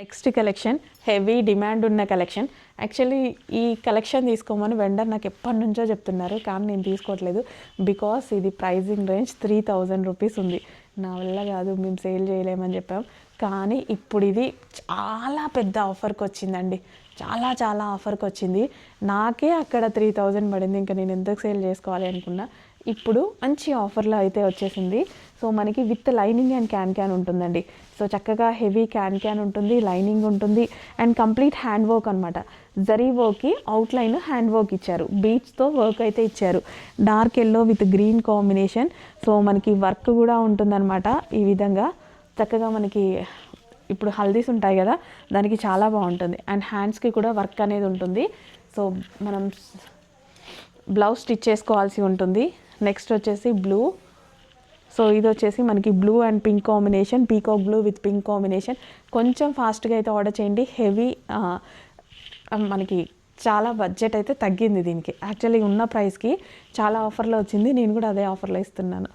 Next collection heavy demand ఉన్న collection. Actually ఈ collection తీసుకోమని వెండర్ నాకు ఎప్పటి నుంచో చెప్తున్నారు, కానీ నేను తీసుకోవట్లేదు. బికాస్ ఇది ప్రైజింగ్ రేంజ్ 3000 రూపీస్ ఉంది. నా వల్ల కాదు, మేము సేల్ చేయలేమని చెప్పాం. కానీ ఇప్పుడు ఇది చాలా పెద్ద ఆఫర్కి వచ్చిందండి, చాలా చాలా ఆఫర్కి వచ్చింది. నాకే అక్కడ 3000 పడింది, ఇంకా నేను ఎందుకు సేల్ చేసుకోవాలి అనుకున్నా. ఇప్పుడు మంచి ఆఫర్లో అయితే వచ్చేసింది. సో మనకి విత్ లైనింగ్ అండ్ క్యాన్ ఉంటుందండి. సో చక్కగా హెవీ క్యాన్ ఉంటుంది, లైనింగ్ ఉంటుంది అండ్ కంప్లీట్ హ్యాండ్ వర్క్ అనమాట. జరీ వర్క్కి అవుట్లైన్ హ్యాండ్ వర్క్ ఇచ్చారు, బీట్స్తో వర్క్ అయితే ఇచ్చారు. Dark yellow with green combination. So మనకి వర్క్ కూడా ఉంటుందన్నమాట. ఈ విధంగా చక్కగా మనకి ఇప్పుడు హల్దీస్ ఉంటాయి కదా, దానికి చాలా బాగుంటుంది. అండ్ హ్యాండ్స్కి కూడా వర్క్ అనేది ఉంటుంది. సో మనం బ్లౌజ్ స్టిచ్ చేసుకోవాల్సి ఉంటుంది. నెక్స్ట్ వచ్చేసి బ్లూ. సో ఇది వచ్చేసి మనకి blue and pink combination, peacock blue with pink combination. కొంచెం ఫాస్ట్గా అయితే ఆర్డర్ చేయండి. హెవీ మనకి చాలా బడ్జెట్ అయితే తగ్గింది దీనికి. యాక్చువల్లీ ఉన్న ప్రైస్కి చాలా ఆఫర్లో వచ్చింది, నేను కూడా అదే ఆఫర్లో ఇస్తున్నాను.